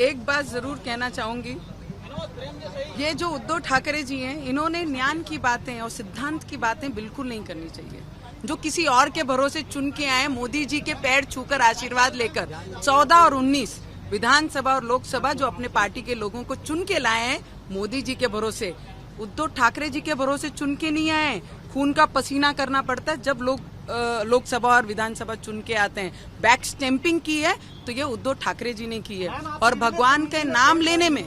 एक बात जरूर कहना चाहूंगी, ये जो उद्धव ठाकरे जी हैं, इन्होंने ज्ञान की बातें और सिद्धांत की बातें बिल्कुल नहीं करनी चाहिए। जो किसी और के भरोसे चुन के आए, मोदी जी के पैर छूकर आशीर्वाद लेकर 14 और 19 विधानसभा और लोकसभा जो अपने पार्टी के लोगों को चुन के लाए हैं, मोदी जी के भरोसे, उद्धव ठाकरे जी के भरोसे चुन के नहीं आए। खून का पसीना करना पड़ता है जब लोग लोकसभा और विधानसभा चुन के आते हैं। बैक स्टैंपिंग की है तो ये उद्धव ठाकरे जी ने की है। और भगवान के नाम लेने में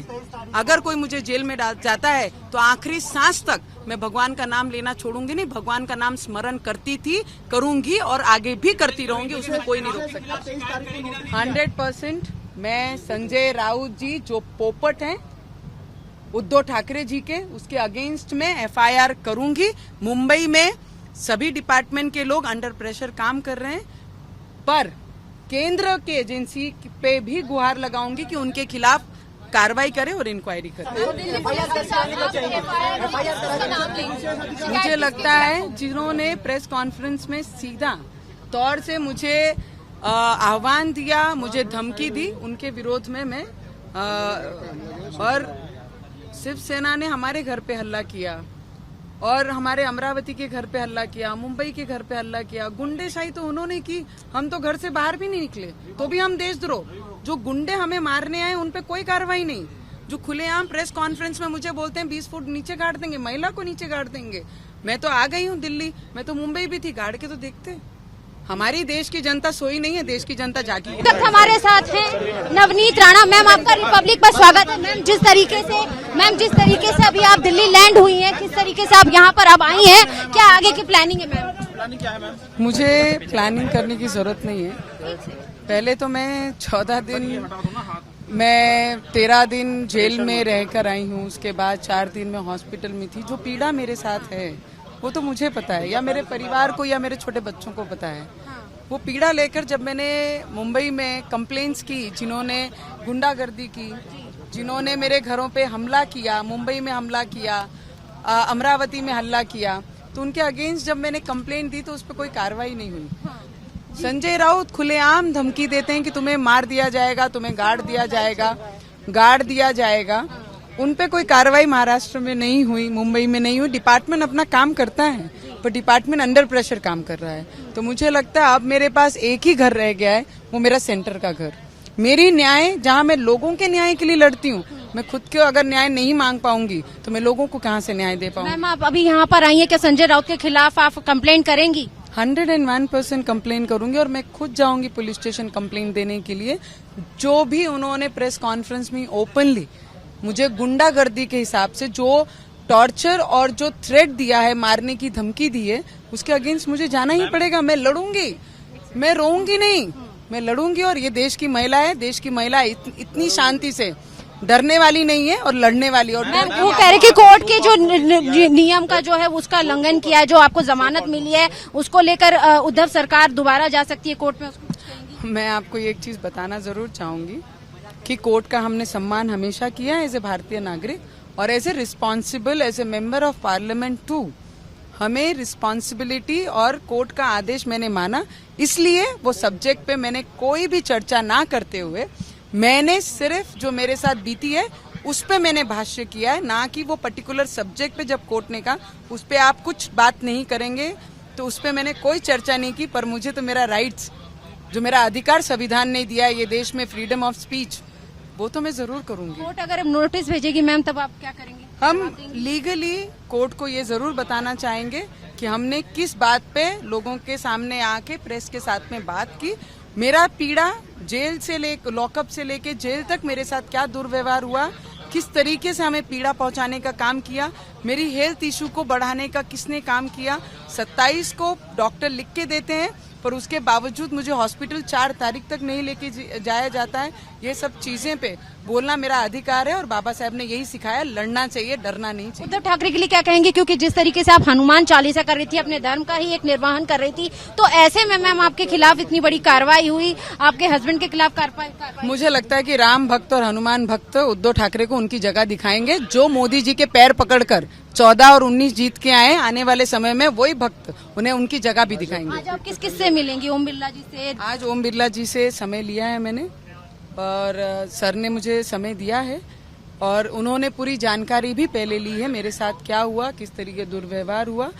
अगर कोई मुझे जेल में डाल जाता है तो आखिरी सांस तक मैं भगवान का नाम लेना छोड़ूंगी नहीं। भगवान का नाम स्मरण करती थी, करूंगी और आगे भी करती रहूंगी, उसमें कोई नहीं रोक सकता। 100% मैं संजय राउत जी जो पोपट हैं उद्धव ठाकरे जी के, उसके अगेंस्ट में FIR करूंगी। मुंबई में सभी डिपार्टमेंट के लोग अंडर प्रेशर काम कर रहे हैं, पर केंद्र के एजेंसी पे भी गुहार लगाऊंगी कि उनके खिलाफ कार्रवाई करे और इंक्वायरी करे। मुझे लगता है जिन्होंने प्रेस कॉन्फ्रेंस में सीधा तौर से मुझे आह्वान दिया, मुझे धमकी दी, उनके विरोध में मैं और शिवसेना ने हमारे घर पे हल्ला किया और हमारे अमरावती के घर पे हल्ला किया, मुंबई के घर पे हल्ला किया। गुंडेशाही तो उन्होंने की, हम तो घर से बाहर भी नहीं निकले, तो भी हम देशद्रोह। जो गुंडे हमें मारने आए उन पे कोई कार्रवाई नहीं। जो खुलेआम प्रेस कॉन्फ्रेंस में मुझे बोलते हैं 20 फुट नीचे गाड़ देंगे, महिला को नीचे गाड़ देंगे। मैं तो आ गई हूँ दिल्ली, मैं तो मुंबई भी थी, गाड़ के तो देखते। हमारी देश की जनता सोई नहीं है, देश की जनता जागी है। तक हमारे साथ हैं नवनीत राणा। मैम, आपका रिपब्लिक पर स्वागत है। मैम, जिस तरीके से अभी आप दिल्ली लैंड हुई हैं, किस तरीके से आप यहाँ पर अब आई हैं, क्या आगे की प्लानिंग है मैम? प्लानिंग क्या है मैम? मुझे प्लानिंग करने की जरूरत नहीं है। पहले तो मैं 13 दिन जेल में रहकर आई हूँ, उसके बाद 4 दिन में हॉस्पिटल में थी। जो पीड़ा मेरे साथ है वो तो मुझे पता है, या मेरे परिवार को या मेरे छोटे बच्चों को पता है। वो पीड़ा लेकर जब मैंने मुंबई में कंप्लेंट्स की, जिन्होंने गुंडागर्दी की, जिन्होंने मेरे घरों पे हमला किया, मुंबई में हमला किया, अमरावती में हमला किया, तो उनके अगेंस्ट जब मैंने कंप्लेंट दी तो उस पर कोई कार्रवाई नहीं हुई। संजय राउत खुलेआम धमकी देते हैं कि तुम्हें मार दिया जाएगा, तुम्हें गाड़ दिया जाएगा। उन पे कोई कार्रवाई महाराष्ट्र में नहीं हुई, मुंबई में नहीं हुई। डिपार्टमेंट अपना काम करता है, पर डिपार्टमेंट अंडर प्रेशर काम कर रहा है। तो मुझे लगता है अब मेरे पास एक ही घर रह गया है, वो मेरा सेंटर का घर। मेरी न्याय, जहाँ मैं लोगों के न्याय के लिए लड़ती हूँ, मैं खुद को अगर न्याय नहीं मांग पाऊंगी तो मैं लोगों को कहाँ से न्याय दे पाऊंगी? मैम, आप अभी यहाँ पर आई हैं, क्या संजय राउत के खिलाफ आप कंप्लेंट करेंगी? 101% कंप्लेन करूंगी और मैं खुद जाऊंगी पुलिस स्टेशन कंप्लेंट देने के लिए। जो भी उन्होंने प्रेस कॉन्फ्रेंस में ओपनली मुझे गुंडागर्दी के हिसाब से जो टॉर्चर और जो थ्रेट दिया है, मारने की धमकी दी है, उसके अगेंस्ट मुझे जाना ही पड़ेगा। मैं लड़ूंगी, मैं रोऊंगी नहीं, मैं लड़ूंगी। और ये देश की महिला है, देश की महिला इतनी शांति से डरने वाली नहीं है और लड़ने वाली। और वो कह रहे कि कोर्ट के जो नियम का जो है उसका उल्लंघन किया है, जो आपको जमानत मिली है उसको लेकर उद्धव सरकार दोबारा जा सकती है कोर्ट में। मैं आपको एक चीज बताना जरूर चाहूंगी कि कोर्ट का हमने सम्मान हमेशा किया है एज ए भारतीय नागरिक और as a responsible, as a member of parliament too. हमें रिस्पॉन्सिबिलिटी और कोर्ट का आदेश मैंने माना, इसलिए वो सब्जेक्ट पे मैंने कोई भी चर्चा ना करते हुए मैंने सिर्फ जो मेरे साथ बीती है उस पे मैंने भाष्य किया है, ना कि वो पर्टिकुलर सब्जेक्ट पे जब कोर्ट ने कहा उस पे आप कुछ बात नहीं करेंगे तो उस पे मैंने कोई चर्चा नहीं की। पर मुझे तो मेरा राइट्स, जो मेरा अधिकार संविधान ने दिया है ये देश में, फ्रीडम ऑफ स्पीच, वो तो मैं जरूर करूंगी। कोर्ट अगर नोटिस भेजेगी मैम तब आप क्या करेंगे? हम लीगली कोर्ट को ये जरूर बताना चाहेंगे कि हमने किस बात पे लोगों के सामने आके प्रेस के साथ में बात की। मेरा पीड़ा जेल से लेकर लॉकअप से लेके जेल तक मेरे साथ क्या दुर्व्यवहार हुआ, किस तरीके से हमें पीड़ा पहुंचाने का काम किया, मेरी हेल्थ इशू को बढ़ाने का किसने काम किया। 27 को डॉक्टर लिख के देते हैं पर उसके बावजूद मुझे हॉस्पिटल 4 तारीख तक नहीं लेके जाया जाता है। ये सब चीजें पे बोलना मेरा अधिकार है और बाबा साहब ने यही सिखाया, लड़ना चाहिए, डरना नहीं चाहिए। उद्धव ठाकरे के लिए क्या कहेंगे, क्योंकि जिस तरीके से आप हनुमान चालीसा कर रही थी, अपने धर्म का ही एक निर्वहन कर रही थी, तो ऐसे में मैम आपके खिलाफ इतनी बड़ी कार्रवाई हुई, आपके हस्बैंड के खिलाफ कार्रवाई। मुझे लगता है कि राम भक्त और हनुमान भक्त उद्धव ठाकरे को उनकी जगह दिखाएंगे। जो मोदी जी के पैर पकड़कर 14 और 19 जीत के आए, आने वाले समय में वही भक्त उन्हें उनकी जगह भी दिखाएंगे। आज आप किस किस से मिलेंगी? ओम बिरला जी से? आज ओम बिरला जी से समय लिया है मैंने, और सर ने मुझे समय दिया है और उन्होंने पूरी जानकारी भी पहले ली है मेरे साथ क्या हुआ, किस तरीके दुर्व्यवहार हुआ।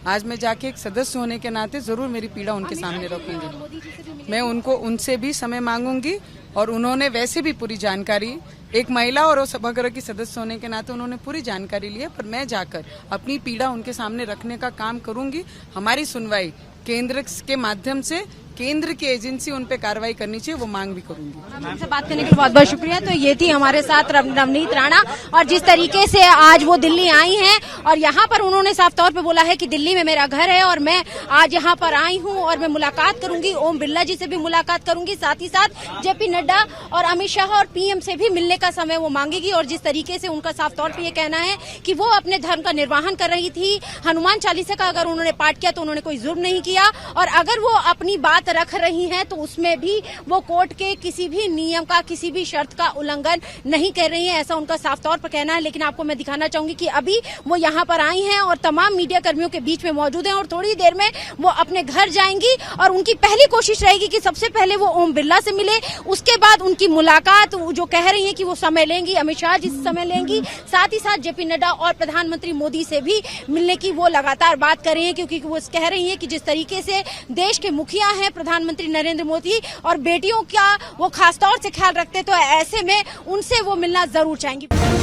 आज मैं जाके एक सदस्य होने के नाते जरूर मेरी पीड़ा उनके सामने रखूंगी। मैं उनसे भी समय मांगूंगी और उन्होंने वैसे भी पूरी जानकारी, एक महिला और सभागृह की सदस्य होने के नाते उन्होंने पूरी जानकारी ली है, पर मैं जाकर अपनी पीड़ा उनके सामने रखने का काम करूंगी। हमारी सुनवाई केंद्र के माध्यम से, केंद्र की एजेंसी उन पे कार्रवाई करनी चाहिए, वो मांग भी करूंगी। हमसे बात करने के लिए बहुत बहुत शुक्रिया। तो ये थी हमारे साथ नवनीत राणा, और जिस तरीके से आज वो दिल्ली आई हैं और यहाँ पर उन्होंने साफ तौर पे बोला है कि दिल्ली में मेरा घर है और मैं आज यहाँ पर आई हूँ और मैं मुलाकात करूंगी, ओम बिरला जी से भी मुलाकात करूंगी, साथ ही साथ जेपी नड्डा और अमित शाह और पीएम से भी मिलने का समय वो मांगेगी। और जिस तरीके से उनका साफ तौर पर ये कहना है कि वो अपने धर्म का निर्वहन कर रही थी, हनुमान चालीसा का अगर उन्होंने पाठ किया तो उन्होंने कोई जुर्म नहीं किया, और अगर वो अपनी बात रख रही हैं तो उसमें भी वो कोर्ट के किसी भी नियम का, किसी भी शर्त का उल्लंघन नहीं कर रही हैं, ऐसा उनका साफ तौर पर कहना है। लेकिन आपको मैं दिखाना चाहूंगी कि अभी वो यहाँ पर आई हैं और तमाम मीडिया कर्मियों के बीच में मौजूद हैं और थोड़ी देर में वो अपने घर जाएंगी और उनकी पहली कोशिश रहेगी कि सबसे पहले वो ओम बिरला से मिले, उसके बाद उनकी मुलाकात जो कह रही है कि वो समय लेंगी, अमित शाह जी से समय लेंगी, साथ ही साथ जेपी नड्डा और प्रधानमंत्री मोदी से भी मिलने की वो लगातार बात कर रही है, क्योंकि वो कह रही है कि जिस तरीके से देश के मुखिया हैं प्रधानमंत्री नरेंद्र मोदी और बेटियों का वो खासतौर से ख्याल रखते, तो ऐसे में उनसे वो मिलना जरूर चाहेंगी।